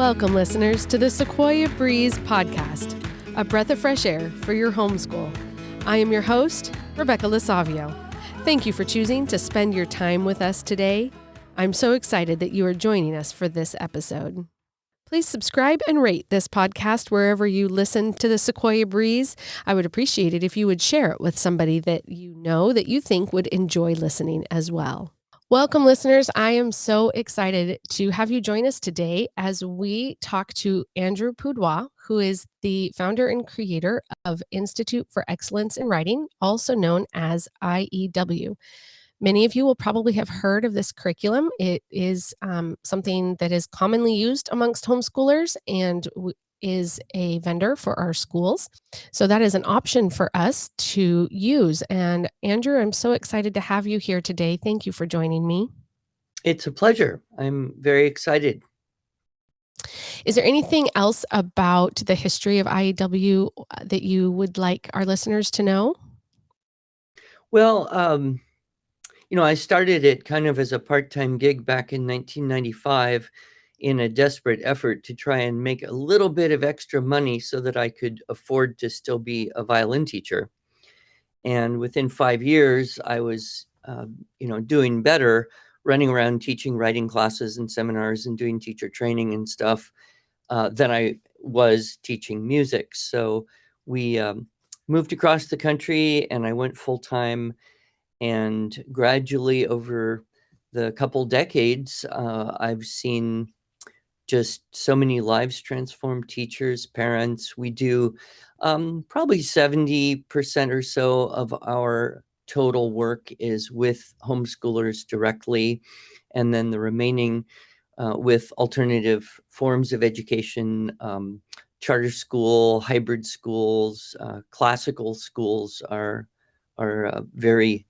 Welcome, listeners, to the Sequoia Breeze podcast, a breath of fresh air for your homeschool. I am your host, Rebecca Lasavio. Thank you for choosing to spend your time with us today. I'm so excited that you are joining us for this episode. Please subscribe and rate this podcast wherever you listen to the Sequoia Breeze. I would appreciate it if you would share it with somebody that you know that you think would enjoy listening as well. Welcome, listeners. I am so excited to have you join us today as we talk to Andrew Pudewa, who is the founder and creator of Institute for Excellence in Writing, also known as IEW. Many of you will probably have heard of this curriculum. It is something that is commonly used amongst homeschoolers and is a vendor for our schools. So that is an option for us to use. And Andrew, I'm so excited to have you here today. Thank you for joining me. It's a pleasure. I'm very excited. Is there anything else about the history of IEW that you would like our listeners to know? Well, I started it kind of as a part-time gig back in 1995 in a desperate effort to try and make a little bit of extra money so that I could afford to still be a violin teacher. And within 5 years, I was, doing better, running around teaching writing classes and seminars and doing teacher training and stuff than I was teaching music. So we moved across the country and I went full-time. And gradually over the couple decades, I've seen just so many lives transformed, teachers, parents. We do probably 70% or so of our total work is with homeschoolers directly. And then the remaining with alternative forms of education, charter school, hybrid schools, classical schools are very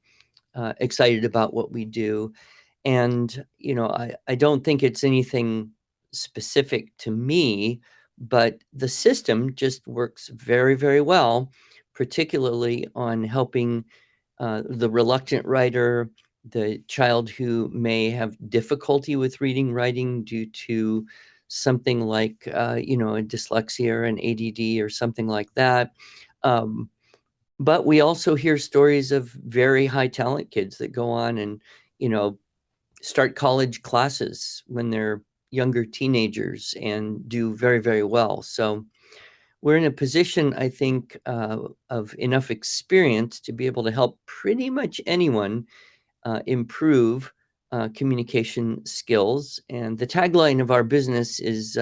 excited about what we do. And, I don't think it's anything specific to me, but the system just works very, very well, particularly on helping the reluctant writer, the child who may have difficulty with reading, writing due to something like, a dyslexia or an ADD or something like that. But we also hear stories of very high talent kids that go on and, start college classes when they're younger teenagers and do very, very well. So we're in a position, I think, of enough experience to be able to help pretty much anyone improve communication skills. And the tagline of our business is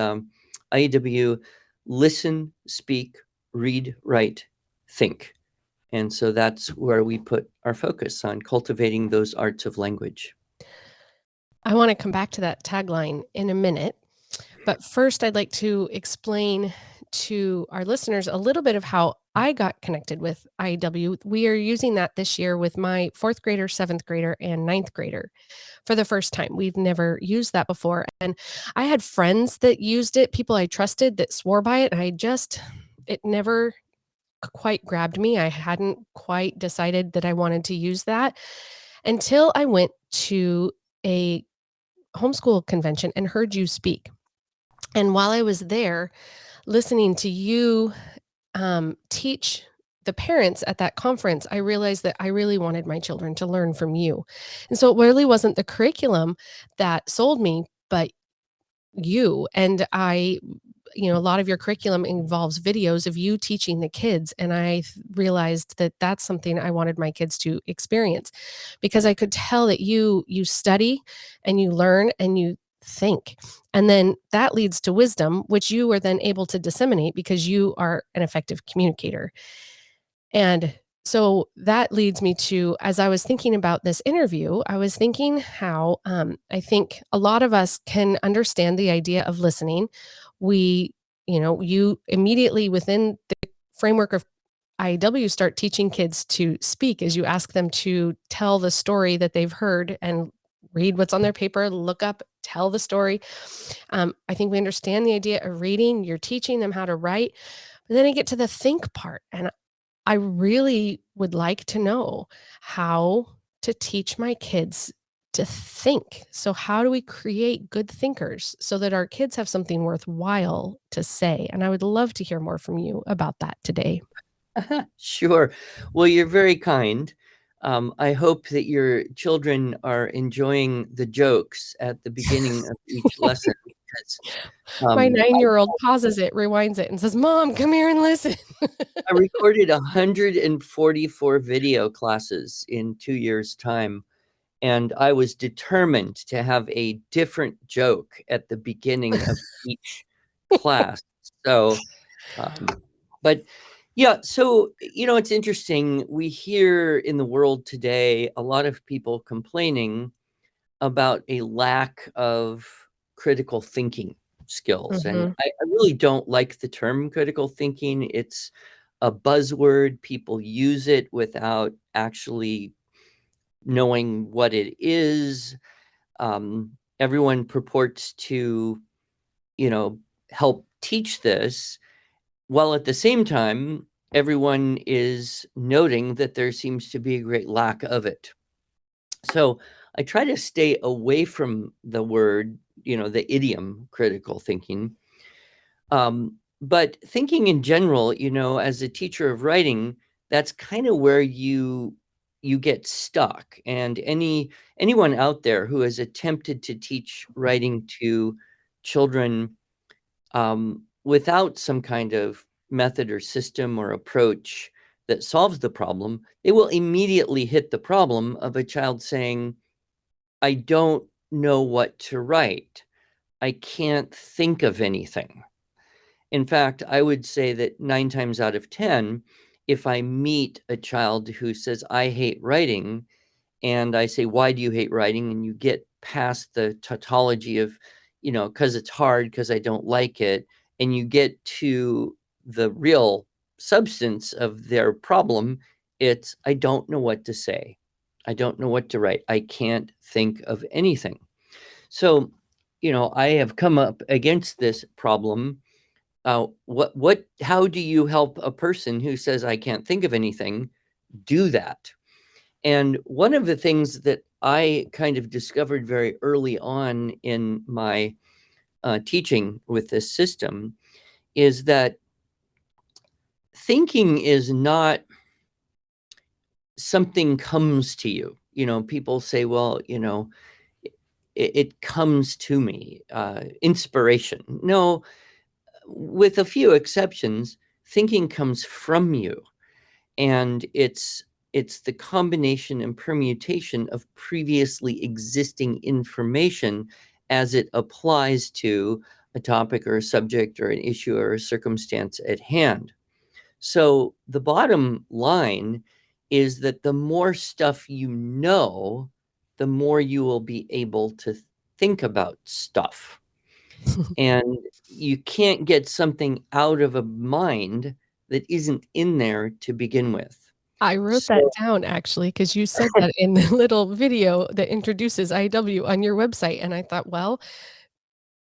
IEW, listen, speak, read, write, think. And so that's where we put our focus on cultivating those arts of language. I want to come back to that tagline in a minute. But first, I'd like to explain to our listeners a little bit of how I got connected with IEW. We are using that this year with my 4th grader, 7th grader, and 9th grader for the first time. We've never used that before. And I had friends that used it, people I trusted that swore by it. And it never quite grabbed me. I hadn't quite decided that I wanted to use that until I went to a homeschool convention and heard you speak. And while I was there listening to you teach the parents at that conference, I realized that I really wanted my children to learn from you. And so it really wasn't the curriculum that sold me, but you. And a lot of your curriculum involves videos of you teaching the kids. And I realized that that's something I wanted my kids to experience because I could tell that you study and you learn and you think. And then that leads to wisdom, which you are then able to disseminate because you are an effective communicator. And so that leads me to, as I was thinking about this interview, I was thinking how I think a lot of us can understand the idea of listening. You immediately within the framework of IEW start teaching kids to speak as you ask them to tell the story that they've heard and read what's on their paper, look up, tell the story. I think we understand the idea of reading. You're teaching them how to write. But then I get to the think part, and I really would like to know how to teach my kids to think. So how do we create good thinkers so that our kids have something worthwhile to say? And I would love to hear more from you about that today. Sure. Well, you're very kind. I hope that your children are enjoying the jokes at the beginning of each lesson because My um, 9-year-old pauses it, rewinds it, and says, "Mom, come here and listen." I recorded 144 video classes in 2 years' time, and I was determined to have a different joke at the beginning of each class. So, um, but yeah, so, it's interesting. We hear in the world today a lot of people complaining about a lack of critical thinking skills. And Mhm. I really don't like the term critical thinking. It's a buzzword. People use it without actually knowing what it is. Everyone purports to, you know, help teach this, while at the same time, everyone is noting that there seems to be a great lack of it. So I try to stay away from the word, the idiom critical thinking. But thinking in general, as a teacher of writing, that's kind of where you get stuck. And anyone out there who has attempted to teach writing to children without some kind of method or system or approach that solves the problem, they will immediately hit the problem of a child saying, I don't know what to write. I can't think of anything. In fact, I would say that 9 times out of 10, if I meet a child who says, I hate writing, and I say, why do you hate writing? And you get past the tautology of, because it's hard, because I don't like it. And you get to the real substance of their problem. It's, I don't know what to say. I don't know what to write. I can't think of anything. So, I have come up against this problem. How do you help a person who says, I can't think of anything, do that? And one of the things that I kind of discovered very early on in my teaching with this system is that thinking is not something comes to you. People say, well, it comes to me, inspiration. No, with a few exceptions, thinking comes from you. And it's the combination and permutation of previously existing information as it applies to a topic or a subject or an issue or a circumstance at hand. So the bottom line is that the more stuff you know, the more you will be able to think about stuff. And you can't get something out of a mind that isn't in there to begin with. I wrote that So, down actually because you said that in the little video that introduces IW on your website, and I thought, well,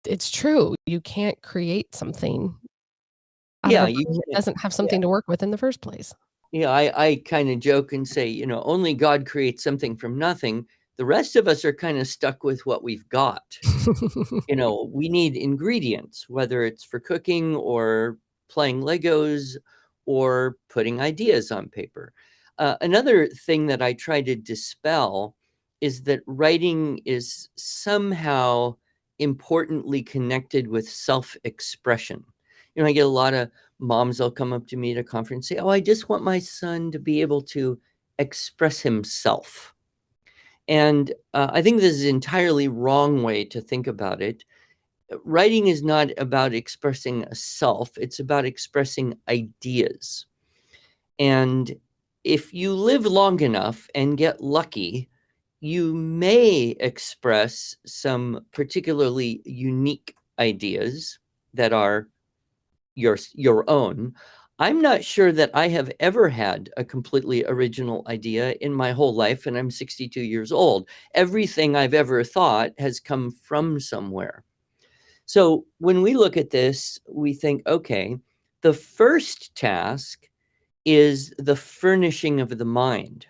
it's true. You can't create something out of yeah, a you brain that can't. doesn't have Yeah, something to work with in the first place. yeah. I kind of joke and say, only God creates something from nothing. The rest of us are kind of stuck with what we've got. We need ingredients, whether it's for cooking or playing Legos or putting ideas on paper. Another thing that I try to dispel is that writing is somehow importantly connected with self-expression. I get a lot of moms, they'll come up to me at a conference and say, oh, I just want my son to be able to express himself. And I think this is an entirely wrong way to think about it. Writing is not about expressing a self, it's about expressing ideas. And if you live long enough and get lucky, you may express some particularly unique ideas that are your own. I'm not sure that I have ever had a completely original idea in my whole life, and I'm 62 years old. Everything I've ever thought has come from somewhere. So when we look at this, we think, okay, the first task is the furnishing of the mind.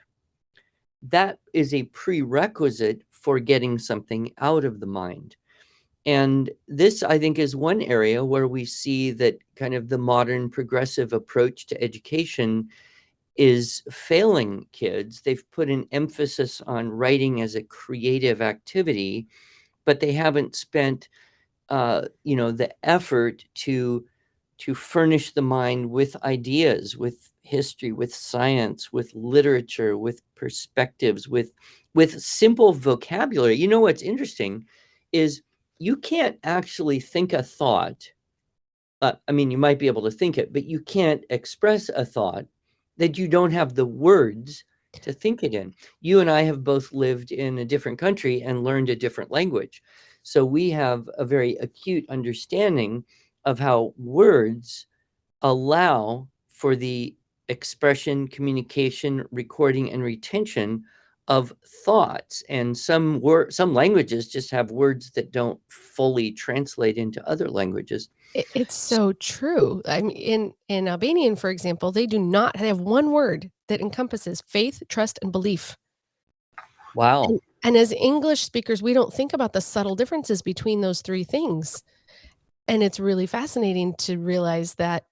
That is a prerequisite for getting something out of the mind. And this, I think, is one area where we see that kind of the modern progressive approach to education is failing kids. They've put an emphasis on writing as a creative activity, but they haven't spent, the effort to furnish the mind with ideas, with history, with science, with literature, with perspectives, with simple vocabulary. You know what's interesting is you can't actually think a thought. I mean, you might be able to think it, but you can't express a thought that you don't have the words to think it in. You and I have both lived in a different country and learned a different language. So we have a very acute understanding of how words allow for the expression, communication, recording, and retention of thoughts. And some languages just have words that don't fully translate into other languages. It's so true. I mean, in Albanian, for example, they have one word that encompasses faith, trust, and belief. Wow. And as English speakers, we don't think about the subtle differences between those 3 things. And it's really fascinating to realize that,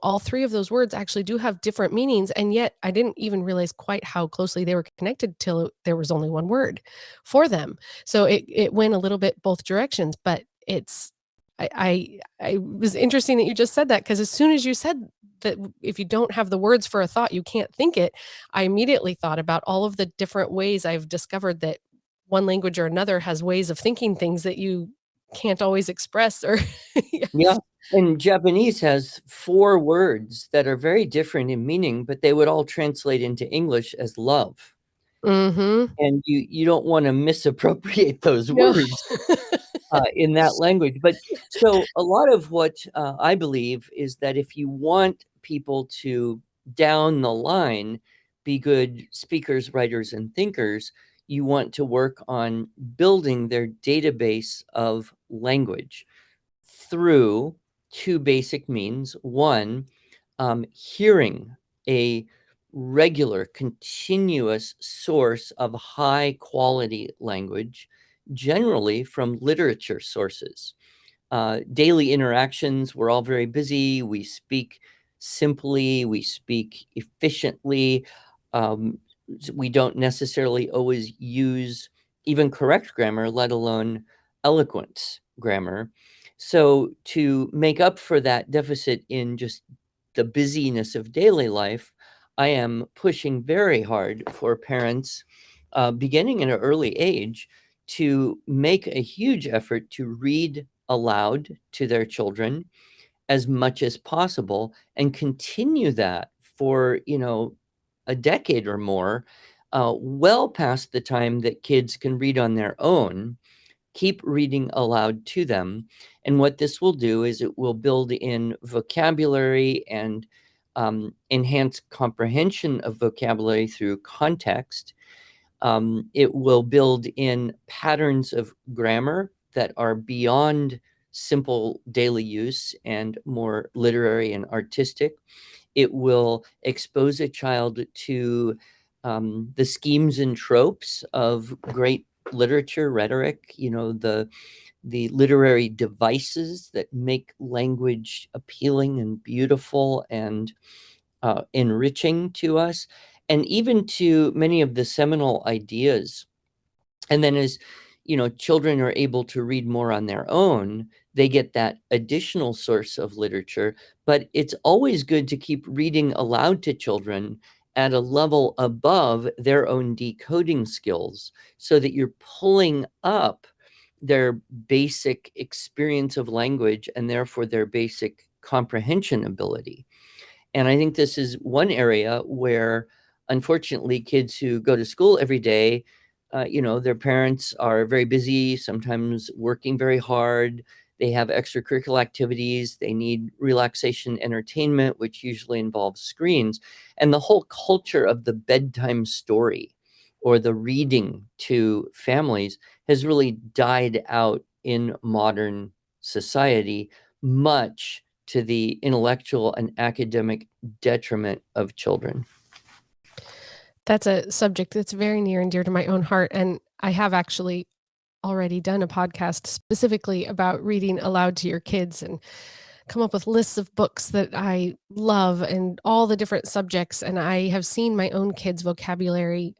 all 3 of those words actually do have different meanings, and yet I didn't even realize quite how closely they were connected till there was only 1 word for them. So it went a little bit both directions, but it's I was interesting that you just said that, because as soon as you said that if you don't have the words for a thought, you can't think it, I immediately thought about all of the different ways I've discovered that one language or another has ways of thinking things that you can't always express or yeah. Yeah. And Japanese has 4 words that are very different in meaning, but they would all translate into English as love. Mhm. And you don't want to misappropriate those No. words in that language. But so a lot of what I believe is that if you want people to down the line be good speakers, writers, and thinkers, you want to work on building their database of language through 2 basic means. One, hearing a regular, continuous source of high quality language, generally from literature sources. Daily interactions, we're all very busy. We speak simply, we speak efficiently. Um, we don't necessarily always use even correct grammar, let alone eloquent grammar. So, to make up for that deficit in just the busyness of daily life, I am pushing very hard for parents, beginning at an early age, to make a huge effort to read aloud to their children as much as possible and continue that for, a decade or more, well past the time that kids can read on their own. Keep reading aloud to them. And what this will do is it will build in vocabulary and enhance comprehension of vocabulary through context. It will build in patterns of grammar that are beyond simple daily use and more literary and artistic. It will expose a child to the schemes and tropes of great literature, rhetoric, the literary devices that make language appealing and beautiful and enriching to us, and even to many of the seminal ideas. And then as children are able to read more on their own, they get that additional source of literature. But it's always good to keep reading aloud to children at a level above their own decoding skills, so that you're pulling up their basic experience of language and therefore their basic comprehension ability. And I think this is one area where, unfortunately, kids who go to school every day, their parents are very busy, sometimes working very hard. They have extracurricular activities. They need relaxation, entertainment, which usually involves screens. And the whole culture of the bedtime story or the reading to families has really died out in modern society, much to the intellectual and academic detriment of children. That's a subject that's very near and dear to my own heart, and I have actually already done a podcast specifically about reading aloud to your kids and come up with lists of books that I love and all the different subjects. And I have seen my own kids' vocabulary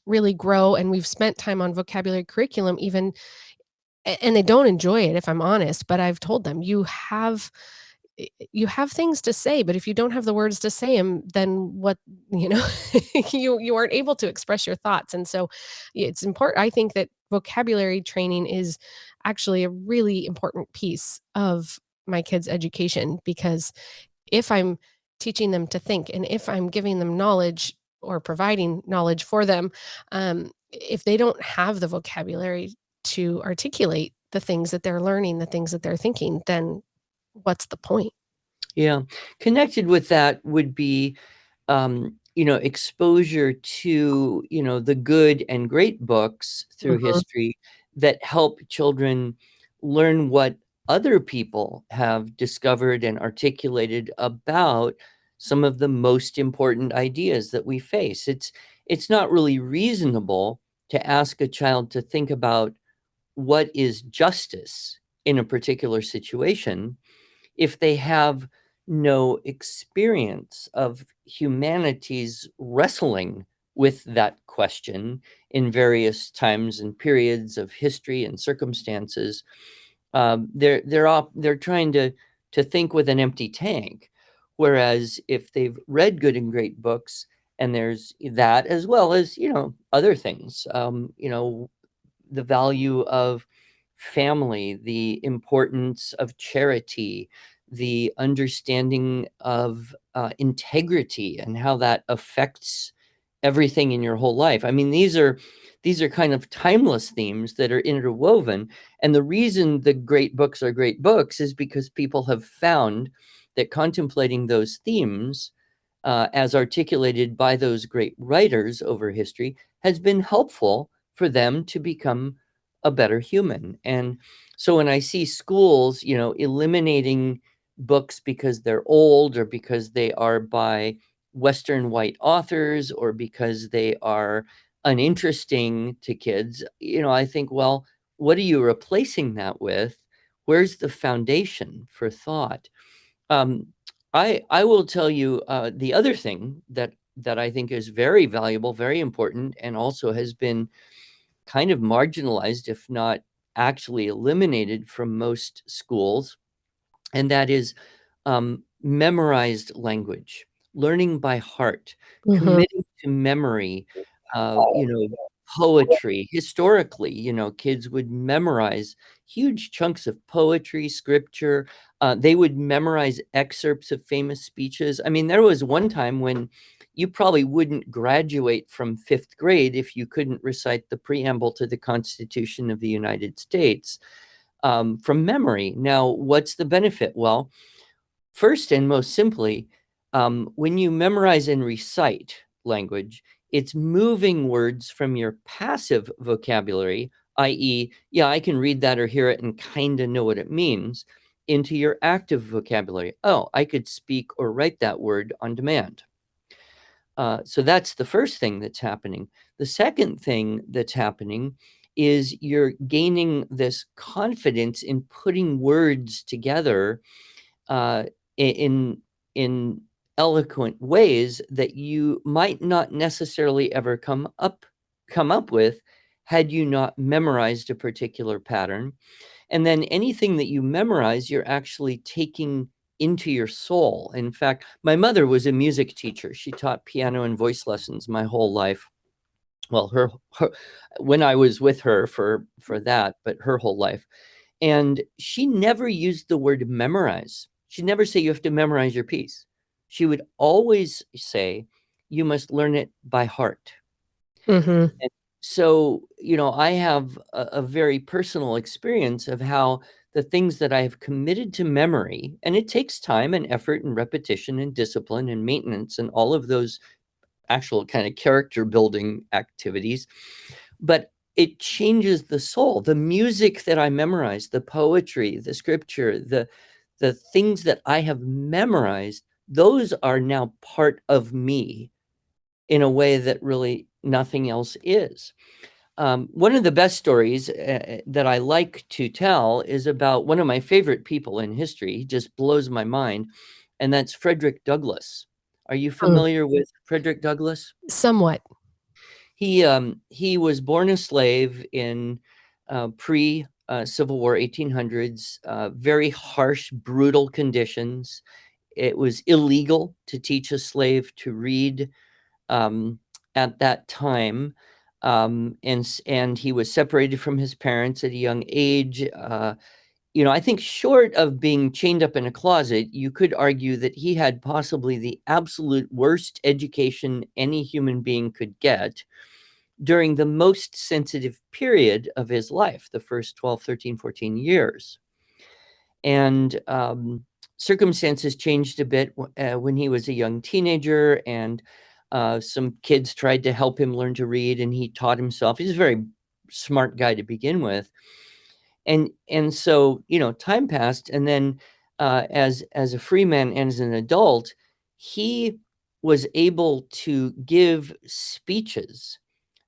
really grow. And we've spent time on vocabulary curriculum, even, and they don't enjoy it, if I'm honest. But I've told them, you have things to say, but if you don't have the words to say them, then what, you know, you aren't able to express your thoughts. And so it's important. I think that vocabulary training is actually a really important piece of my kids' education, because if I'm teaching them to think and if I'm giving them knowledge or providing knowledge for them, if they don't have the vocabulary to articulate the things that they're learning, the things that they're thinking, then what's the point? Yeah. Connected with that would be, exposure to, the good and great books through Mhm, history that help children learn what other people have discovered and articulated about some of the most important ideas that we face. It's not really reasonable to ask a child to think about what is justice in a particular situation if they have no experience of humanity's wrestling with that question in various times and periods of history and circumstances. They're trying to think with an empty tank, whereas if they've read good and great books, and there's that as well as other things, the value of family, the importance of charity, the understanding of integrity and how that affects everything in your whole life. I mean, these are kind of timeless themes that are interwoven. And the reason the great books are great books is because people have found that contemplating those themes as articulated by those great writers over history has been helpful for them to become a better human. And so when I see schools, eliminating books because they're old or because they are by Western white authors or because they are uninteresting to kids, I think, well, what are you replacing that with? Where's the foundation for thought? Um, I will tell you the other thing that I think is very valuable, very important, and also has been kind of marginalized, if not actually eliminated from most schools, and that is memorized language, learning by heart, mhm. committing to memory, poetry. Historically, kids would memorize huge chunks of poetry, scripture. They would memorize excerpts of famous speeches. I mean, there was one time when you probably wouldn't graduate from fifth grade if you couldn't recite the preamble to the Constitution of the United States from memory. Now, what's the benefit? Well, first and most simply, when you memorize and recite language, it's moving words from your passive vocabulary, i.e., yeah, I can read that or hear it and kind of know what it means, into your active vocabulary. Oh, I could speak or write that word on demand. So that's the first thing that's happening. The second thing that's happening is you're gaining this confidence in putting words together uh, in in eloquent ways that you might not necessarily ever come up with had you not memorized a particular pattern. And then anything that you memorize, you're actually taking into your soul. In fact, my mother was a music teacher. She taught piano and voice lessons my whole life. Well, her when I was with her for that, but her whole life. And she never used the word memorize. She'd never say you have to memorize your piece. She would always say you must learn it by heart. Mhm. And so, I have a very personal experience of how the things that I have committed to memory, and it takes time and effort and repetition and discipline and maintenance and all of those actual kind of character building activities, but it changes the soul. The music that I memorized, the poetry, the scripture, the things that I have memorized, those are now part of me in a way that really nothing else is. One of the best stories that I like to tell is about one of my favorite people in history. He just blows my mind, and that's Frederick Douglass. Are you Mm. familiar with Frederick Douglass? Somewhat. He was born a slave in pre Civil War 1800s, very harsh, brutal conditions. It was illegal to teach a slave to read um, at that time. And he was separated from his parents at a young age. I think short of being chained up in a closet, you could argue that he had possibly the absolute worst education any human being could get during the most sensitive period of his life, the first 12, 13, 14 years. And circumstances changed a bit when he was a young teenager, and some kids tried to help him learn to read, and he taught himself. He's a very smart guy to begin with. And so, time passed, and then as a free man and as an adult, he was able to give speeches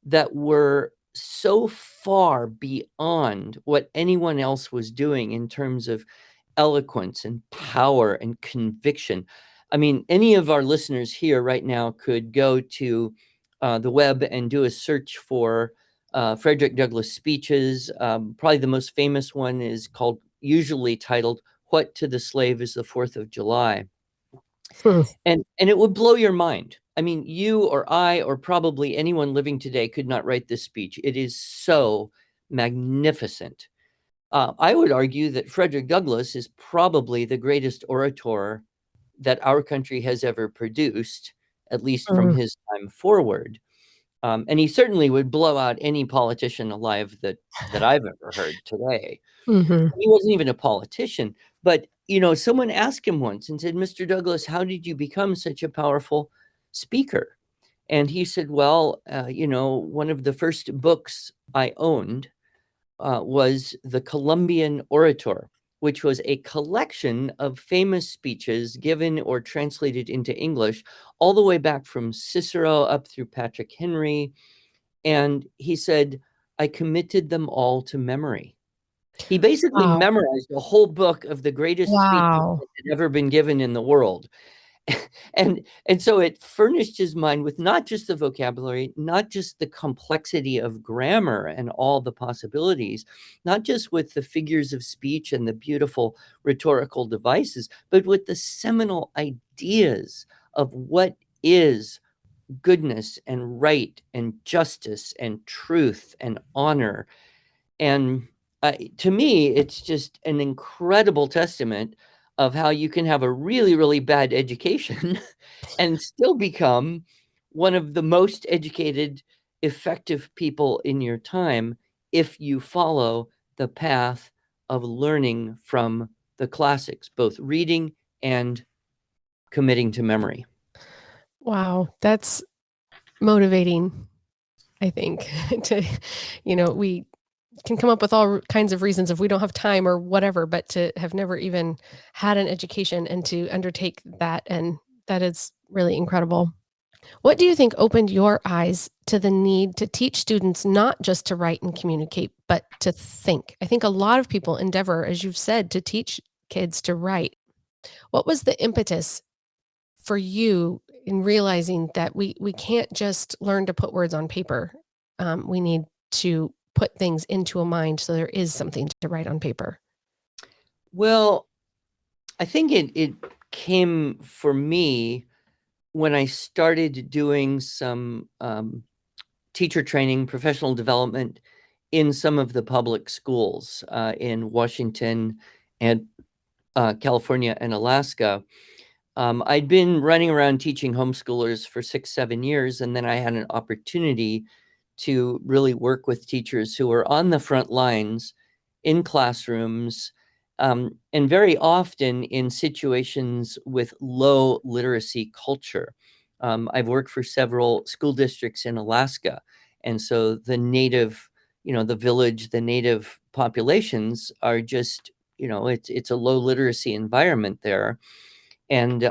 that were so far beyond what anyone else was doing in terms of eloquence and power and conviction. I mean, any of our listeners here right now could go to the web and do a search for Frederick Douglass speeches. Probably the most famous one is usually titled, "What to the Slave is the Fourth of July?" Hmm. And it would blow your mind. I mean, you or I or probably anyone living today could not write this speech. It is so magnificent. I would argue that Frederick Douglass is probably the greatest orator that our country has ever produced, at least from Mm. his time forward. And he certainly would blow out any politician alive that I've ever heard today. Mhm. He wasn't even a politician, but someone asked him once and said, "Mr. Douglass, how did you become such a powerful speaker?" And he said, "Well, one of the first books I owned was The Columbian Orator, which was a collection of famous speeches given or translated into English, all the way back from Cicero up through Patrick Henry." And he said, "I committed them all to memory." He basically Wow. memorized a whole book of the greatest speeches Wow. that had ever been given in the world. And so it furnished his mind with not just the vocabulary, not just the complexity of grammar and all the possibilities, not just with the figures of speech and the beautiful rhetorical devices, but with the seminal ideas of what is goodness and right and justice and truth and honor. And to me, it's just an incredible testament of how you can have a really, really bad education and still become one of the most educated, effective people in your time if you follow the path of learning from the classics, both reading and committing to memory. Wow, that's motivating, I think, to we can come up with all kinds of reasons if we don't have time or whatever, but to have never even had an education and to undertake that, and that is really incredible. What do you think opened your eyes to the need to teach students not just to write and communicate, but to think? I think a lot of people endeavor, as you've said, to teach kids to write. What was the impetus for you in realizing that we can't just learn to put words on paper? We need to put things into a mind so there is something to write on paper. Well, I think it came for me when I started doing some teacher training, professional development in some of the public schools in Washington and California and Alaska. I'd been running around teaching homeschoolers for 6, 7 years, and then I had an opportunity to really work with teachers who were on the front lines in classrooms, and very often in situations with low literacy culture. I've worked for several school districts in Alaska, and so the village, the native populations are just, it's a low literacy environment there. And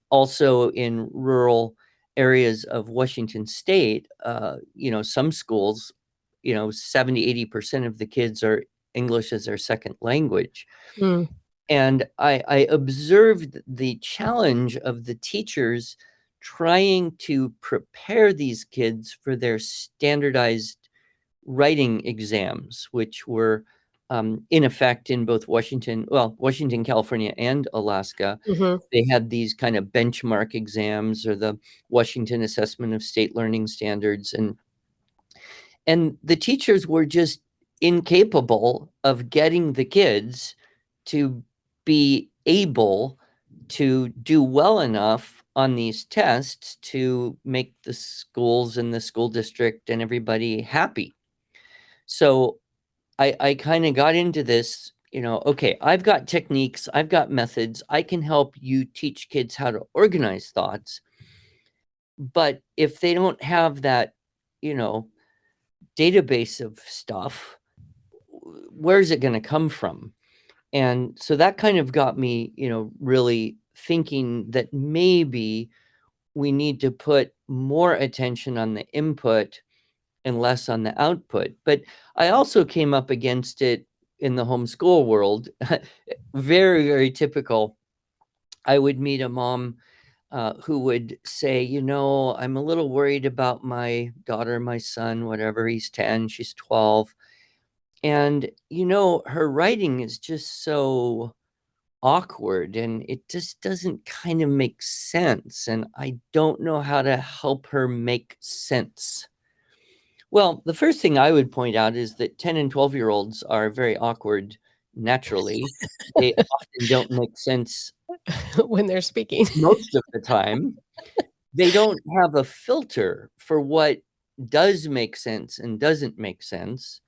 also in rural areas of Washington state, some schools 70, 80% of the kids are English as their second language. Mm. And I observed the challenge of the teachers trying to prepare these kids for their standardized writing exams, which were in effect in both Washington, California, and Alaska. Mhm. They had these kind of benchmark exams or the Washington Assessment of State Learning Standards. And the teachers were just incapable of getting the kids to be able to do well enough on these tests to make the schools and the school district and everybody happy. So I kind of got into this, okay, I've got techniques, I've got methods, I can help you teach kids how to organize thoughts. But if they don't have that, you know, database of stuff, where's it going to come from? And so that kind of got me, really thinking that maybe we need to put more attention on the input and less on the output. But I also came up against it in the homeschool world. Very, very typical. I would meet a mom who would say, I'm a little worried about my daughter, my son, whatever. He's 10, she's 12. And, her writing is just so awkward and it just doesn't kind of make sense. And I don't know how to help her make sense. Well, the first thing I would point out is that 10 and 12-year-olds are very awkward naturally. They often don't make sense When they're speaking. most of the time. They don't have a filter for what does make sense and doesn't make sense.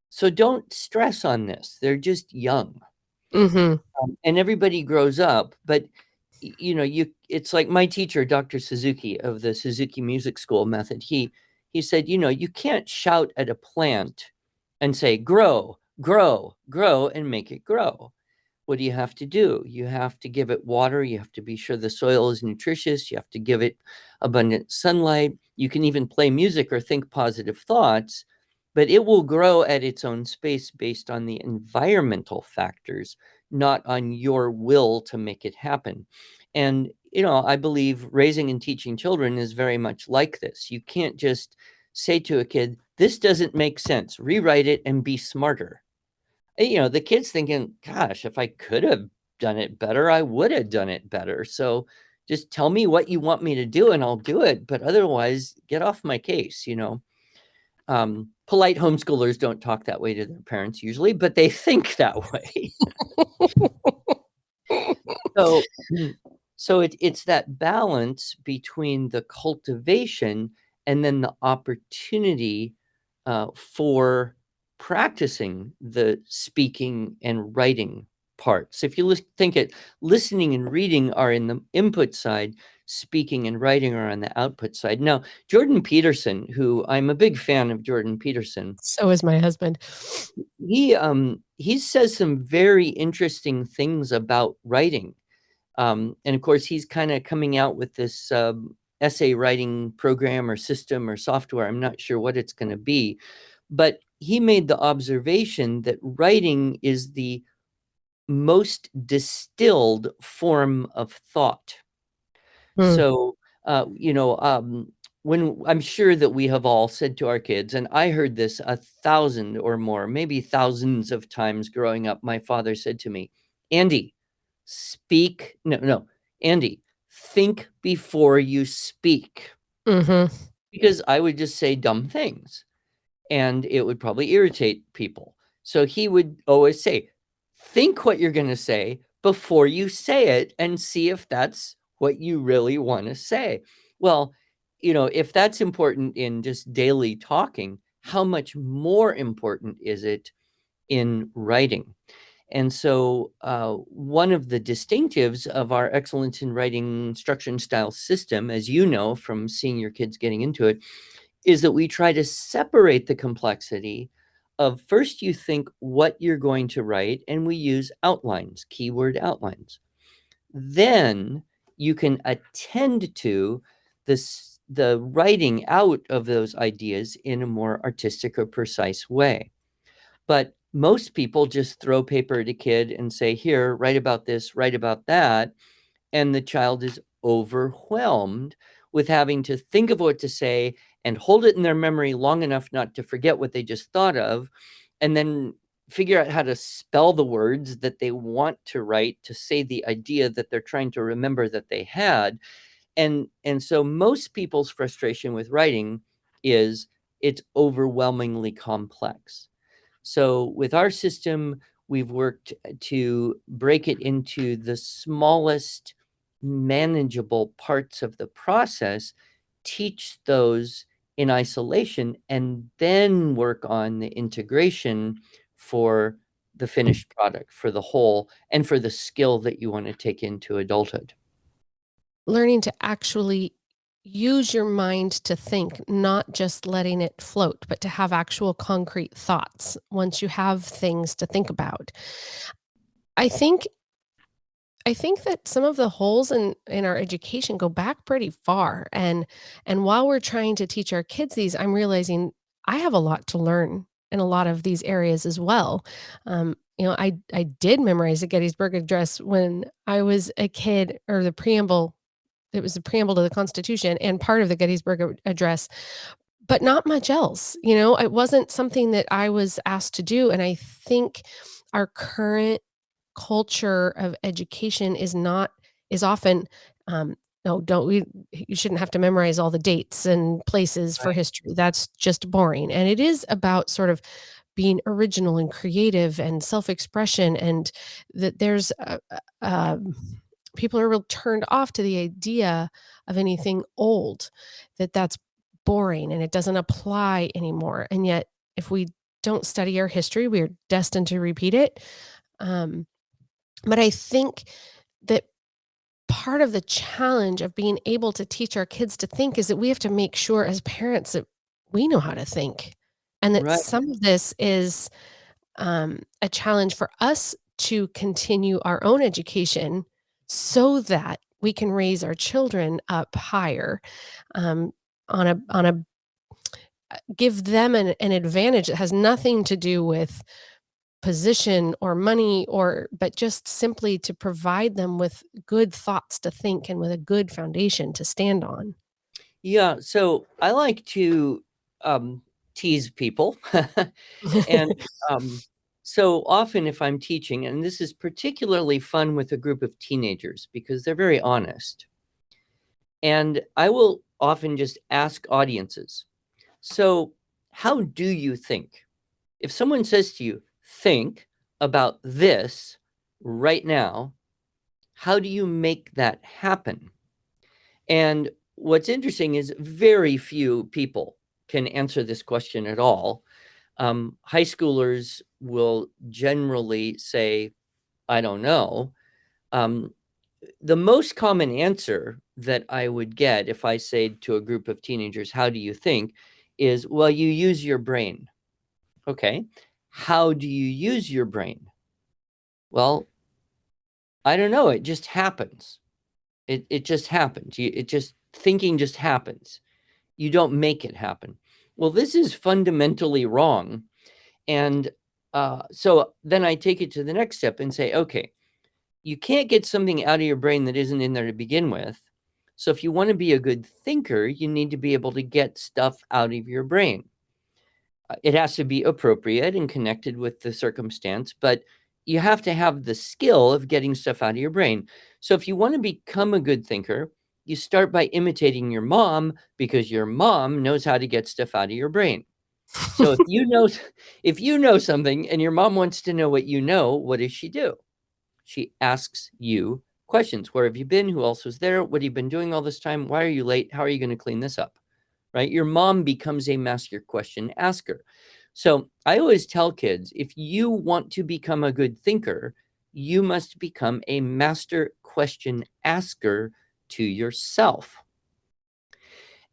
So don't stress on this. They're just young. Mhm. And everybody grows up, but it's like my teacher, Dr. Suzuki of the Suzuki Music School method. He said, you can't shout at a plant and say, grow, grow, grow, and make it grow. What do you have to do? You have to give it water. You have to be sure the soil is nutritious. You have to give it abundant sunlight. You can even play music or think positive thoughts, but it will grow at its own space based on the environmental factors, not on your will to make it happen. And, I believe raising and teaching children is very much like this. You can't just say to a kid, this doesn't make sense, rewrite it and be smarter. The kid's thinking, gosh, if I could have done it better, I would have done it better. So just tell me what you want me to do and I'll do it. But otherwise, get off my case. Polite homeschoolers don't talk that way to their parents usually, but they think that way. So, it's that balance between the cultivation and then the opportunity for practicing the speaking and writing parts. If you think it, listening and reading are in the input side, speaking and writing are on the output side. Now, Jordan Peterson, who I'm a big fan of Jordan Peterson, So is my husband. he says some very interesting things about writing. And of course, he's kind of coming out with this essay writing program or system or software. I'm not sure what it's going to be, but he made the observation that writing is the most distilled form of thought. Mm. So, when I'm sure that we have all said to our kids, and I heard this 1,000 or more, maybe thousands of times growing up, my father said to me, Andy, no, Andy, think before you speak. Mhm. Because I would just say dumb things and it would probably irritate people. So he would always say, think what you're going to say before you say it and see if that's what you really want to say. Well, if that's important in just daily talking, how much more important is it in writing? And so, one of the distinctives of our excellence in writing instruction style system, as you know from seeing your kids getting into it, is that we try to separate the complexity of first you think what you're going to write, and we use outlines, keyword outlines. Then you can attend to the writing out of those ideas in a more artistic or precise way. But most people just throw paper at a kid and say, here, write about this, write about that. And the child is overwhelmed with having to think of what to say and hold it in their memory long enough not to forget what they just thought of, and then figure out how to spell the words that they want to write to say the idea that they're trying to remember that they had. And so most people's frustration with writing is it's overwhelmingly complex. So with our system, we've worked to break it into the smallest manageable parts of the process, teach those in isolation, and then work on the integration for the finished product, for the whole, and for the skill that you want to take into adulthood. Learning to actually use your mind to think, not just letting it float, but to have actual concrete thoughts once you have things to think about. I think I think that some of the holes in our education go back pretty far, and while we're trying to teach our kids these, I'm realizing I have a lot to learn in a lot of these areas as well. I did memorize the Gettysburg Address when I was a kid, or the preamble. It was the preamble to the Constitution and part of the Gettysburg Address, but not much else. It wasn't something that I was asked to do, and I think our current culture of education is often, "No, don't we you shouldn't have to memorize all the dates and places for Right. history. That's just boring." And it is about sort of being original and creative and self-expression, and that there's people are real turned off to the idea of anything old, that's boring and it doesn't apply anymore. And yet, if we don't study our history, we are destined to repeat it. Um, but I think that part of the challenge of being able to teach our kids to think is that we have to make sure as parents that we know how to think, and that Right. some of this is a challenge for us to continue our own education so that we can raise our children up higher, um, on a give them an advantage that has nothing to do with position or money, or but just simply to provide them with good thoughts to think and with a good foundation to stand on. Yeah, so I like to um, tease people. And um, so often, if I'm teaching, and this is particularly fun with a group of teenagers because they're very honest, and I will often just ask audiences, so how do you think? If someone says to you, think about this right now, how do you make that happen? And what's interesting is very few people can answer this question at all. High schoolers will generally say, I don't know. Um, the most common answer that I would get if I say to a group of teenagers, how do you think? Is, well, you use your brain. Okay. How do you use your brain? Well, I don't know. It just happens. It just happens. It just thinking just happens. You don't make it happen. Well, this is fundamentally wrong. And so then I take it to the next step and say, okay, you can't get something out of your brain that isn't in there to begin with. So if you want to be a good thinker, you need to be able to get stuff out of your brain. It has to be appropriate and connected with the circumstance, but you have to have the skill of getting stuff out of your brain. So if you want to become a good thinker, you start by imitating your mom because your mom knows how to get stuff out of your brain. So if you know something and your mom wants to know what you know, what does she do? She asks you questions. Where have you been? Who else was there? What have you been doing all this time? Why are you late? How are you going to clean this up? Right? Your mom becomes a master question asker. So I always tell kids, if you want to become a good thinker, you must become a master question asker to yourself.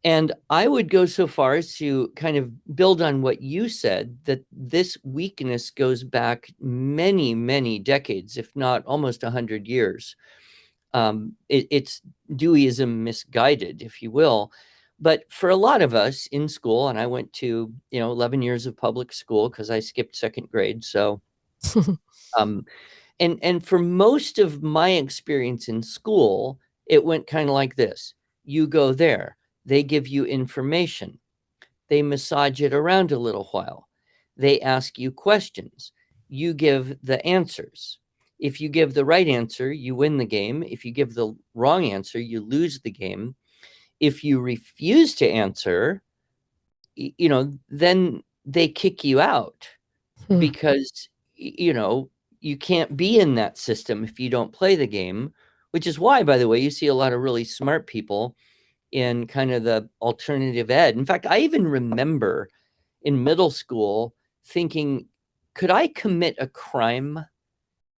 And I would go so far as to kind of build on what you said, that this weakness goes back many, many decades, if not almost 100 years. It's Deweyism misguided, if you will. But for a lot of us in school, and I went to, 11 years of public school because I skipped second grade. So, um, and for most of my experience in school, it went kind of like this. You go there, they give you information, they massage it around a little while, they ask you questions, you give the answers. If you give the right answer, you win the game. If you give the wrong answer, you lose the game. If you refuse to answer, then they kick you out Hmm. because, you can't be in that system if you don't play the game, which is why, by the way, you see a lot of really smart people in kind of the alternative ed. In fact, I even remember in middle school thinking, could I commit a crime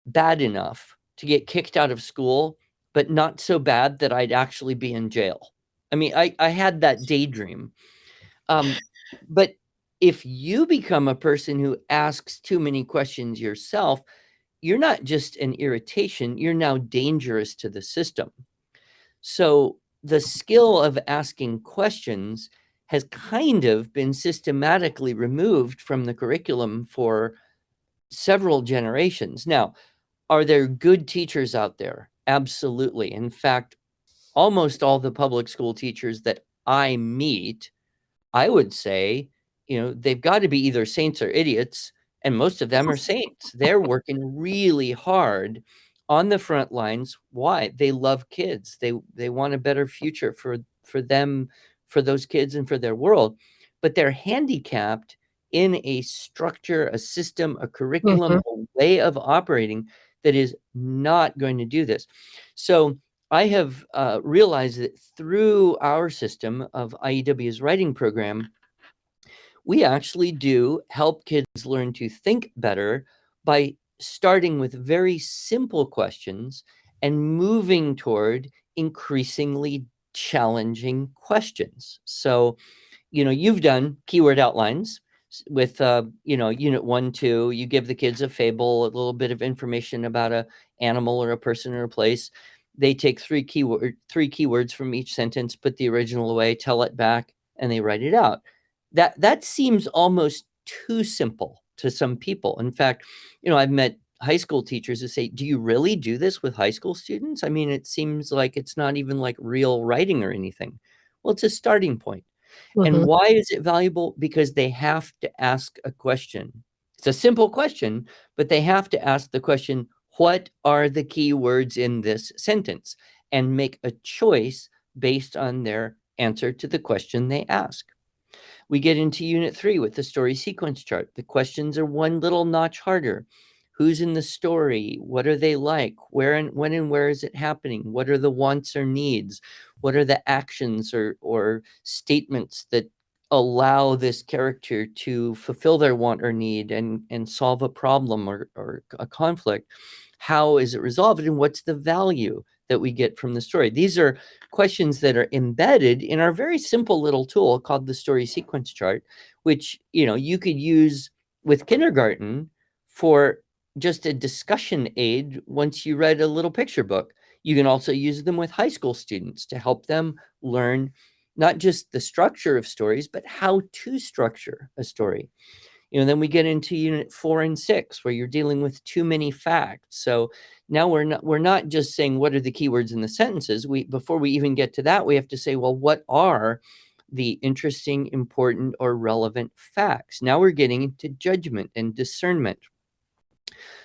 bad enough to get kicked out of school, but not so bad that I'd actually be in jail? I mean, I had that daydream. Um, but if you become a person who asks too many questions yourself, you're not just an irritation, you're now dangerous to the system. So the skill of asking questions has kind of been systematically removed from the curriculum for several generations. Now, are there good teachers out there? Absolutely. In fact, almost all the public school teachers that I meet, I would say, they've got to be either saints or idiots, and most of them are saints. They're working really hard on the front lines. Why? They love kids. They want a better future for them, for those kids and for their world. But they're handicapped in a structure, a system, a curriculum, Mhm. a way of operating that is not going to do this. So I have realized that through our system of IEW's writing program, we actually do help kids learn to think better by starting with very simple questions and moving toward increasingly challenging questions. So, you've done keyword outlines with, unit 1, 2. You give the kids a fable, a little bit of information about a animal or a person or a place. They take three keywords from each sentence, put the original away, tell it back, and they write it out. That seems almost too simple to some people. In fact, I've met high school teachers who say, "Do you really do this with high school students? I mean, it seems like it's not even like real writing or anything." Well, it's a starting point. And Mhm. why is it valuable? Because they have to ask a question. It's a simple question, but they have to ask the question, what are the key words in this sentence? And make a choice based on their answer to the question they ask. We get into unit 3 with the story sequence chart. The questions are one little notch harder. Who's in the story? What are they like? Where and when and where is it happening? What are the wants or needs? What are the actions or statements that allow this character to fulfill their want or need and solve a problem or a conflict? How is it resolved? And what's the value that we get from the story? These are questions that are embedded in our very simple little tool called the story sequence chart, which, you could use with kindergarten for just a discussion aid once you read a little picture book. You can also use them with high school students to help them learn not just the structure of stories, but how to structure a story. Then we get into unit 4 and 6 where you're dealing with too many facts. So now we're not just saying what are the keywords in the sentences. Before we even get to that, we have to say, well, what are the interesting, important, or relevant facts? Now we're getting into judgment and discernment.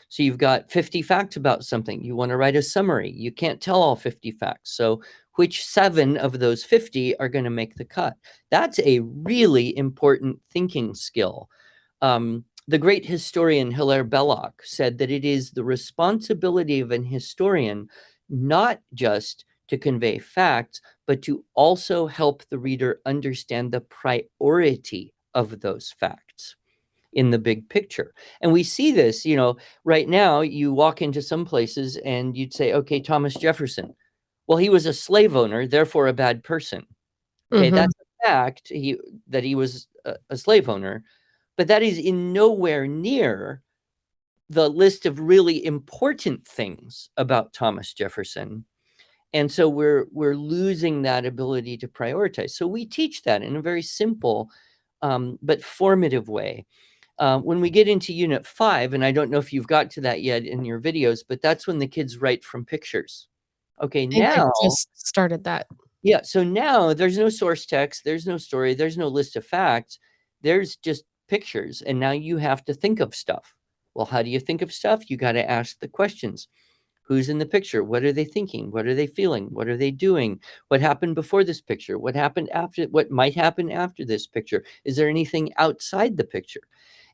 So you've got 50 facts about something. You want to write a summary. You can't tell all 50 facts. So which 7 of those 50 are going to make the cut? That's a really important thinking skill. The great historian Hilaire Belloc said that it is the responsibility of an historian not just to convey facts, but to also help the reader understand the priority of those facts in the big picture. And we see this, right now you walk into some places and you'd say, okay, Thomas Jefferson. Well, he was a slave owner, therefore a bad person. Okay, Mhm. that's a fact, that he was a slave owner, but that is in nowhere near the list of really important things about Thomas Jefferson. And so we're losing that ability to prioritize. So we teach that in a very simple but formative way. When we get into Unit 5, and I don't know if you've got to that yet in your videos, but that's when the kids write from pictures. Okay, I think I now, just started that. yeah, so now there's no source text, there's no story, there's no list of facts, there's just pictures, and now you have to think of stuff. Well, how do you think of stuff? You got to ask the questions. Who's in the picture? What are they thinking? What are they feeling? What are they doing? What happened before this picture? What happened after? What might happen after this picture? Is there anything outside the picture?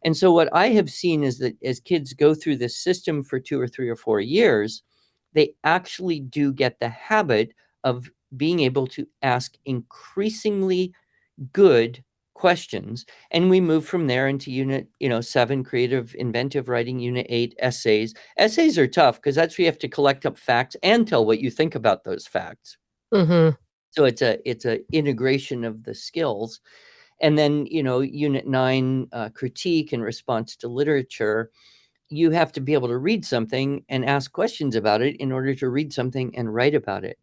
And so what I have seen is that as kids go through this system for 2 or 3 or 4 years, they actually do get the habit of being able to ask increasingly good questions. And we move from there into Unit 7, creative inventive writing, Unit 8, essays. Essays are tough because that's where you have to collect up facts and tell what you think about those facts. Mhm. So it's a integration of the skills. And then Unit 9, critique and response to literature. You have to be able to read something and ask questions about it in order to read something and write about it.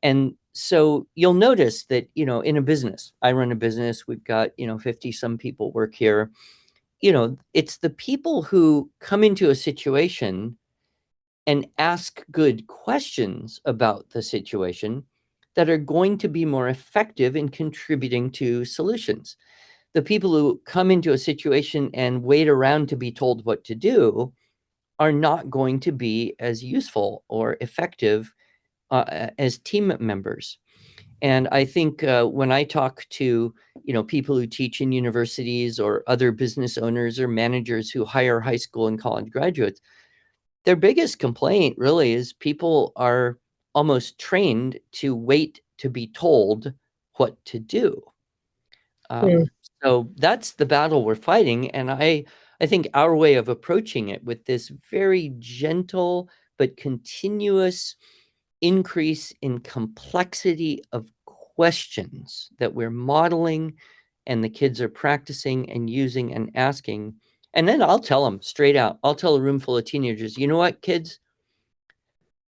And so you'll notice that, in a business, I run a business, we've got, 50 some people work here. It's the people who come into a situation and ask good questions about the situation that are going to be more effective in contributing to solutions. The people who come into a situation and wait around to be told what to do are not going to be as useful or effective as team members. And I think when I talk to people who teach in universities or other business owners or managers who hire high school and college graduates, their biggest complaint really is people are almost trained to wait to be told what to do. Mm. So that's the battle we're fighting, and I think our way of approaching it with this very gentle but continuous increase in complexity of questions that we're modeling and the kids are practicing and using and asking. And then I'll tell them straight out. I'll tell a room full of teenagers, you know what, kids?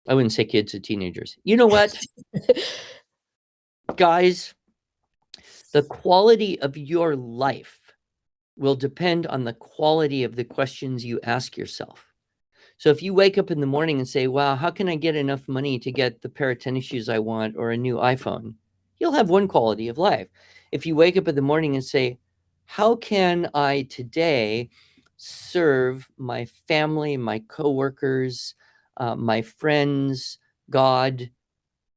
I wouldn't say kids to teenagers. You know what, guys? The quality of your life will depend on the quality of the questions you ask yourself. So if you wake up in the morning and say, wow, how can I get enough money to get the pair of tennis shoes I want or a new iPhone? You'll have one quality of life. If you wake up in the morning and say, how can I today serve my family, my coworkers, my friends, God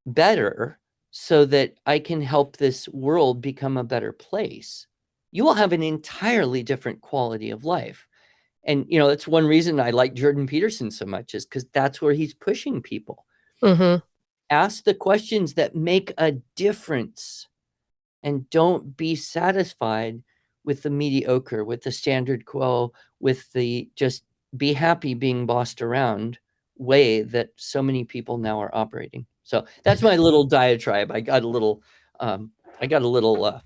better so that I can help this world become a better place? You will have an entirely different quality of life. And, that's one reason I like Jordan Peterson so much is because that's where he's pushing people. Mhm. Ask the questions that make a difference and don't be satisfied with the mediocre, with the standard quo, with the just be happy being bossed around way that so many people now are operating. So that's my little diatribe. Um, I got a little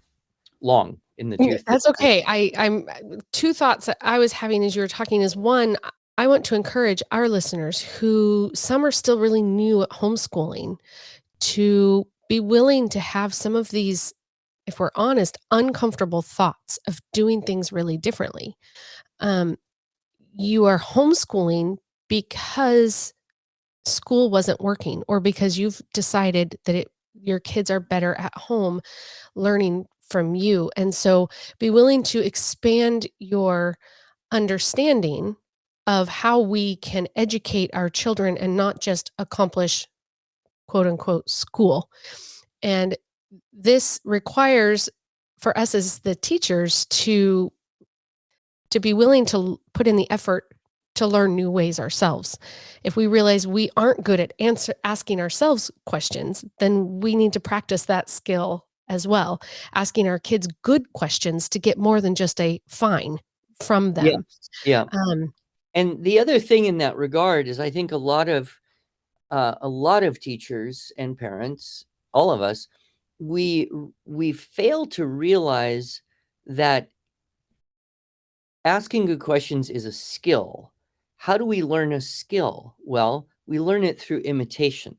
long in the tooth That's there. okay. I'm 2 thoughts that I was having as you were talking is, 1, I want to encourage our listeners who some are still really new at homeschooling to be willing to have some of these, if we're honest, uncomfortable thoughts of doing things really differently. Um, you are homeschooling because school wasn't working or because you've decided that your kids are better at home learning from you. And so be willing to expand your understanding of how we can educate our children and not just accomplish quote unquote school. And this requires for us as the teachers to be willing to put in the effort to learn new ways ourselves. If we realize we aren't good at asking ourselves questions, then we need to practice that skill as well, asking our kids good questions to get more than just a fine from Yeah. them. Yeah. Um, And the other thing in that regard is I think a lot of teachers and parents, all of us, we we fail to realize that asking good questions is a skill. How do we learn a skill? Well, we learn it through imitation.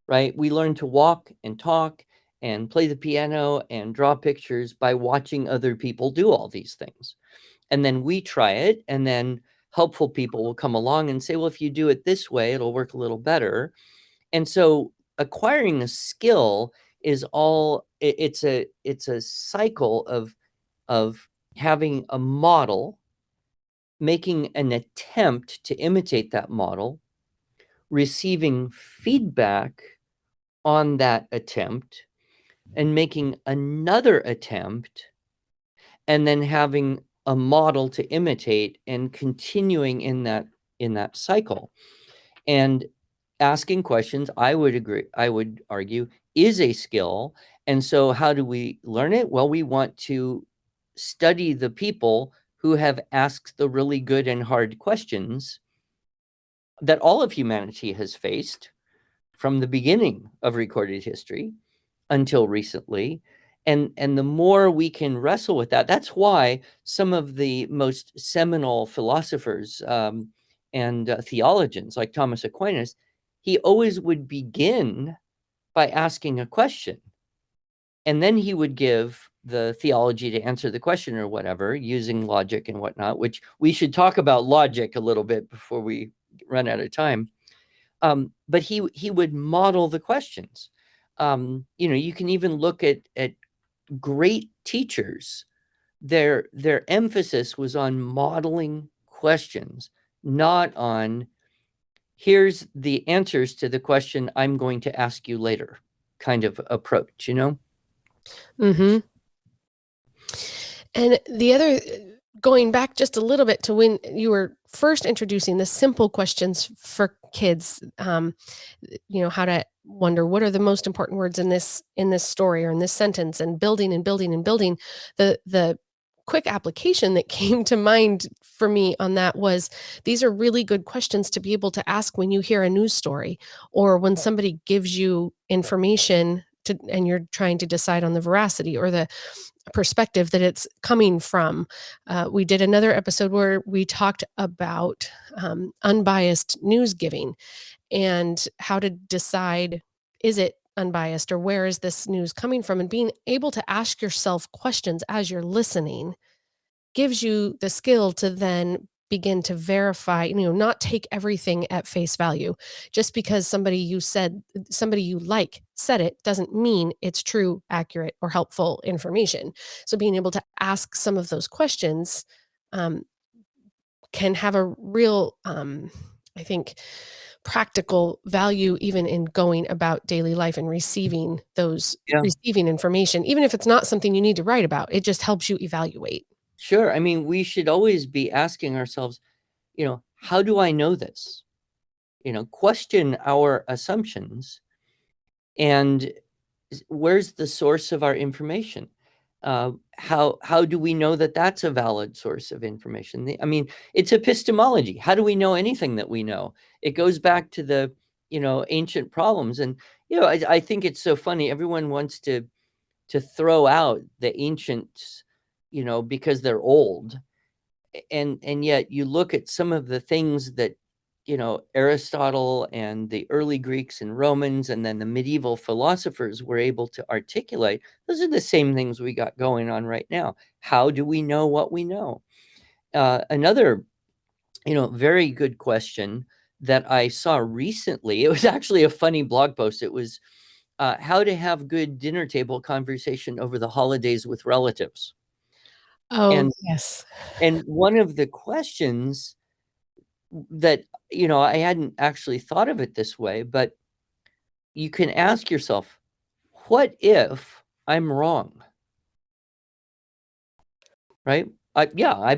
right? We learn to walk and talk and play the piano and draw pictures by watching other people do all these things. And then we try it, and then helpful people will come along and say, well, if you do it this way, it'll work a little better. And so acquiring a skill is all it's a cycle of having a model, making an attempt to imitate that model, receiving feedback on that attempt, and making another attempt, and then having a model to imitate and continuing in that cycle. And asking questions, I would argue, is a skill. And so how do we learn it? Well, we want to study the people who have asked the really good and hard questions that all of humanity has faced from the beginning of recorded history until recently. And the more we can wrestle with that, that's why some of the most seminal philosophers, and theologians like Thomas Aquinas, he always would begin by asking a question, and then he would give the theology to answer the question or whatever, using logic and whatnot, which we should talk about logic a little bit before we run out of time. But he would model the questions. You can even look at great teachers. Their emphasis was on modeling questions, not on here's the answers to the question I'm going to ask you later kind of approach. Mhm. And the other going back just a little bit to when you were first introducing the simple questions for kids, how to wonder what are the most important words in this story or in this sentence, and building and building and building. The quick application that came to mind for me on that was these are really good questions to be able to ask when you hear a news story or when somebody gives you information and you're trying to decide on the veracity or the perspective that it's coming from. We did another episode where we talked about unbiased news giving and how to decide, is it unbiased or where is this news coming from? And being able to ask yourself questions as you're listening gives you the skill to then begin to verify, not take everything at face value. Just because somebody you like said it doesn't mean it's true, accurate, or helpful information. So being able to ask some of those questions um, can have a real, I think, practical value even in going about daily life and Yeah, receiving information, even if it's not something you need to write about. It just helps you evaluate. sure. I mean, we should always be asking ourselves, how do I know this? Question our assumptions, and where's the source of our information? How do we know that that's a valid source of information? I mean, it's epistemology. How do we know anything that we know? It goes back to the ancient problems, and I think it's so funny. Everyone wants to throw out the ancients, because they're old, and yet you look at some of the things that Aristotle and the early Greeks and Romans and then the medieval philosophers were able to articulate. Those are the same things we got going on right now. How do we know what we know? Another very good question that I saw recently, it was actually a funny blog post. It was how to have good dinner table conversation over the holidays with relatives. Oh, and yes. and one of the questions that I hadn't actually thought of it this way, but you can ask yourself, what if I'm wrong? Right? Yeah, I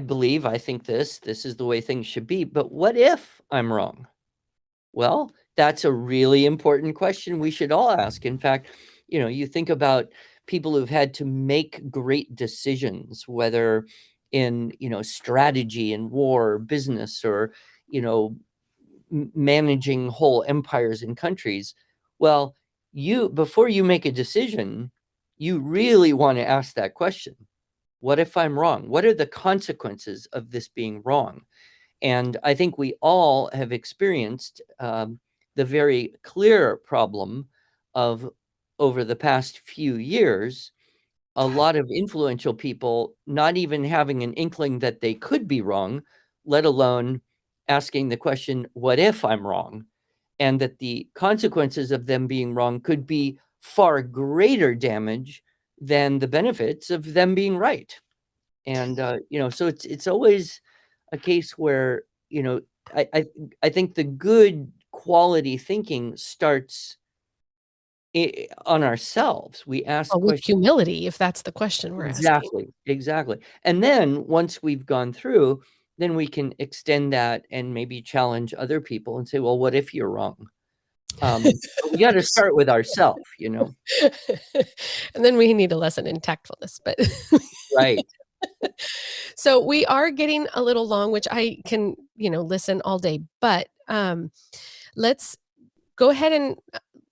think this is the way things should be, but what if I'm wrong? Well, that's a really important question we should all ask. In fact, you think about people who've had to make great decisions, whether in, strategy and war, or business, or, you know, managing whole empires and countries. Well, before you make a decision, you really want to ask that question. What if I'm wrong? What are the consequences of this being wrong? And I think we all have experienced the very clear problem of over the past few years, a lot of influential people not even having an inkling that they could be wrong, let alone asking the question, what if I'm wrong? And that the consequences of them being wrong could be far greater damage than the benefits of them being right. And so it's always a case where, I, I I think the good quality thinking starts on ourselves. We ask Well, with questions. humility, if that's the question we're asking. Exactly, exactly. And then once we've gone through, then we can extend that and maybe challenge other people and say, well, what if you're wrong? But we got to start with ourselves. And then we need a lesson in tactfulness, but Right. so we are getting a little long, which I can, listen all day, but, let's go ahead and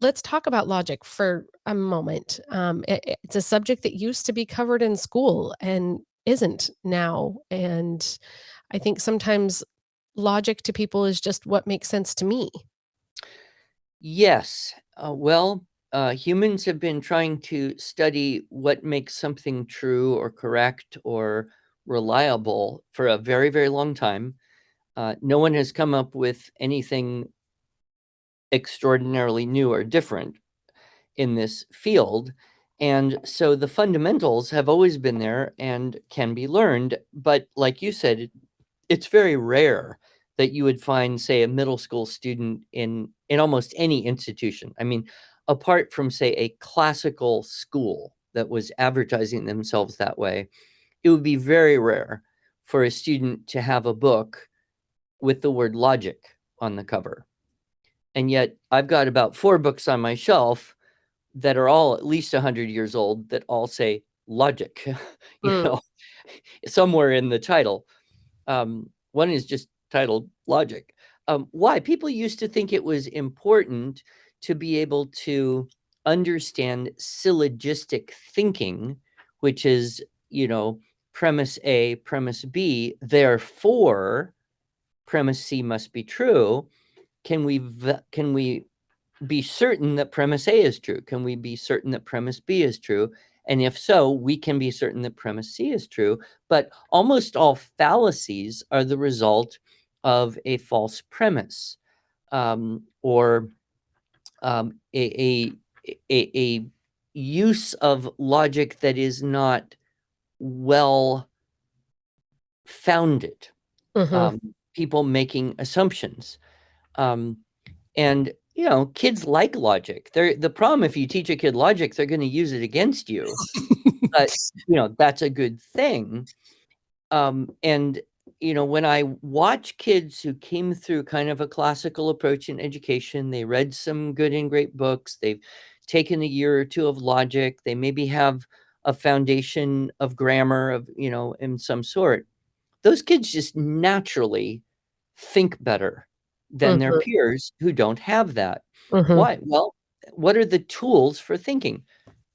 let's talk about logic for a moment. It's a subject that used to be covered in school and isn't now, and I think sometimes logic to people is just what makes sense to me. Yes. Well, humans have been trying to study what makes something true or correct or reliable for a very, very long time. No one has come up with anything extraordinarily new or different in this field. And so the fundamentals have always been there and can be learned. But like you said, it's very rare that you would find, say, a middle school student in almost any institution. I mean, apart from, say, a classical school that was advertising themselves that way, it would be very rare for a student to have a book with the word logic on the cover. And yet I've got about 4 books on my shelf that are all at least 100 years old that all say logic, you Mm, know, somewhere in the title. One is just titled Logic. Why? People used to think it was important to be able to understand syllogistic thinking, which is, premise A, premise B, therefore premise C must be true. Can we be certain that premise A is true? Can we be certain that premise B is true? And if so, we can be certain that premise C is true. But almost all fallacies are the result of a false premise, or a use of logic that is not well founded. mhm. People making assumptions. Um, And, kids like logic. The problem if you teach a kid logic, they're gonna use it against you, but, that's a good thing. And, when I watch kids who came through kind of a classical approach in education, they read some good and great books, they've taken a year or 2 of logic, they maybe have a foundation of grammar of, in some sort. Those kids just naturally think better than their Mhm, peers who don't have that. mhm, Why? Well, what are the tools for thinking?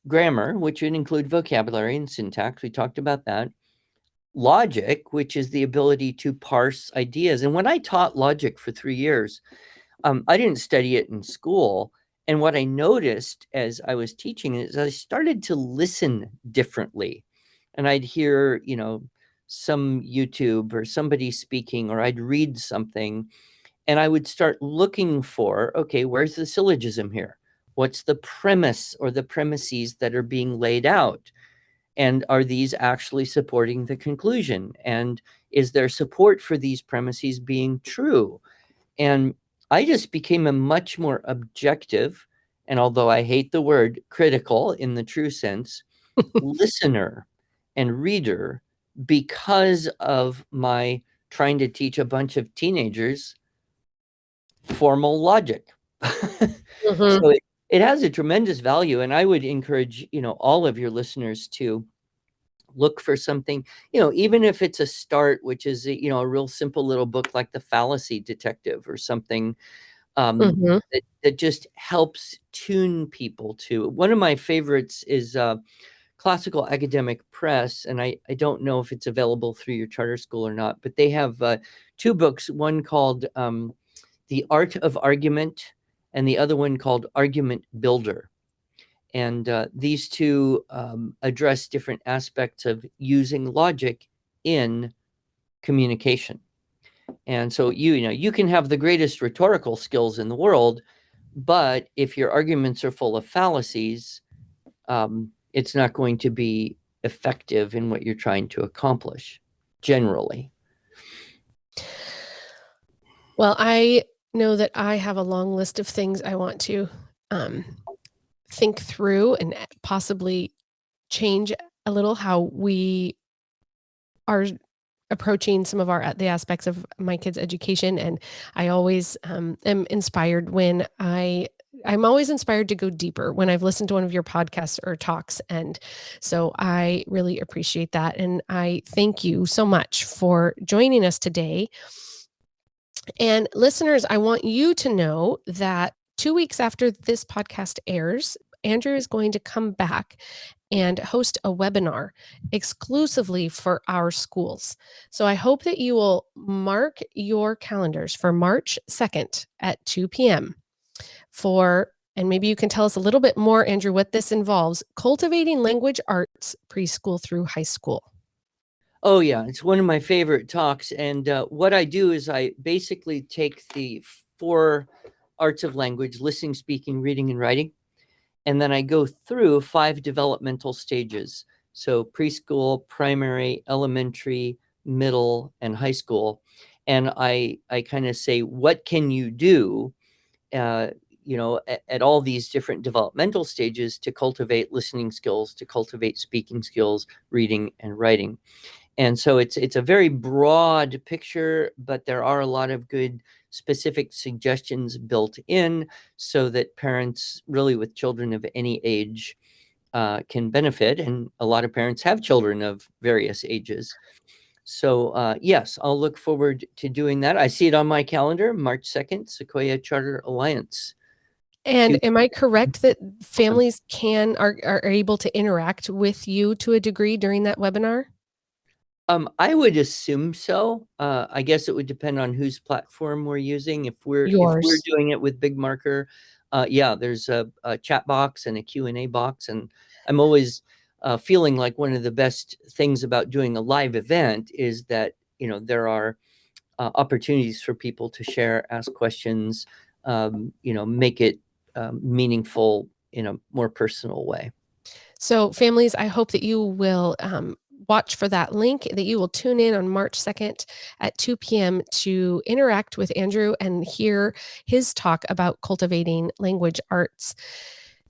Grammar, which would include vocabulary and syntax. We talked about that. Logic, which is the ability to parse ideas. And when I taught logic for 3 years, I didn't study it in school. And what I noticed as I was teaching is I started to listen differently. And I'd hear, some YouTube or somebody speaking, or I'd read something, and I would start looking for, okay, where's the syllogism here? What's the premise or the premises that are being laid out? And are these actually supporting the conclusion? And is there support for these premises being true? And I just became a much more objective, and although I hate the word critical in the true sense, listener and reader because of my trying to teach a bunch of teenagers formal logic. mhm, So it has a tremendous value, and I would encourage, all of your listeners to look for something, even if it's a start, which is, a real simple little book like The Fallacy Detective or something, mhm, that just helps tune people to. One of my favorites is Classical Academic Press, and I don't know if it's available through your charter school or not, but they have 2 books, one called The Art of Argument, and the other one called Argument Builder. And these two address different aspects of using logic in communication. And so you can have the greatest rhetorical skills in the world, but if your arguments are full of fallacies, it's not going to be effective in what you're trying to accomplish, generally. Well, I know that I have a long list of things I want to think through and possibly change a little how we are approaching some of the aspects of my kids' education, and I always am inspired when I'm always inspired to go deeper when I've listened to one of your podcasts or talks, and so I really appreciate that, and I thank you so much for joining us today. And listeners, I want you to know that 2 weeks after this podcast airs, Andrew is going to come back and host a webinar exclusively for our schools. So I hope that you will mark your calendars for March 2nd at 2 p.m. And maybe you can tell us a little bit more, Andrew, what this involves: cultivating language arts preschool through high school. Oh, yeah. It's one of my favorite talks. And what I do is I basically take the 4 arts of language: listening, speaking, reading, and writing. And then I go through 5 developmental stages. So preschool, primary, elementary, middle, and high school. And I kind of say, what can you do, at all these different developmental stages to cultivate listening skills, to cultivate speaking skills, reading, and writing. And so it's a very broad picture, but there are a lot of good specific suggestions built in so that parents really with children of any age can benefit. And a lot of parents have children of various ages. So yes, I'll look forward to doing that. I see it on my calendar, March 2nd, Sequoia Charter Alliance. And am I correct that families are able to interact with you to a degree during that webinar? I would assume so. I guess it would depend on whose platform we're using. If we're Yours. doing it with Big Marker, yeah, there's a chat box and a Q&A box, and I'm always feeling like one of the best things about doing a live event is that there are opportunities for people to share, ask questions, make it meaningful in a more personal way. So, families, I hope that you will watch for that link, that you will tune in on March 2nd at 2 p.m. to interact with Andrew and hear his talk about cultivating language arts.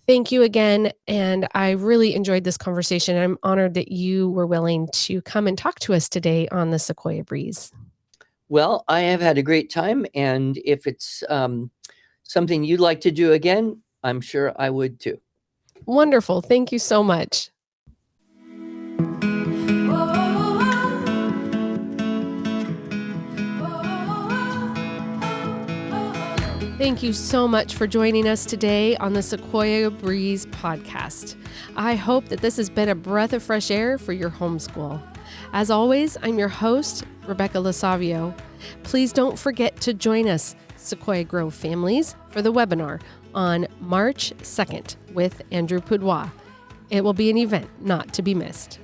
Thank you again. And I really enjoyed this conversation. I'm honored that you were willing to come and talk to us today on the Sequoia Breeze. Well, I have had a great time, and if it's something you'd like to do again, I'm sure I would too. Wonderful. Thank you so much. Thank you so much for joining us today on the Sequoia Breeze podcast. I hope that this has been a breath of fresh air for your homeschool. As always, I'm your host, Rebecca Lasavio. Please don't forget to join us, Sequoia Grove families, for the webinar on March 2nd with Andrew Pudewa. It will be an event not to be missed.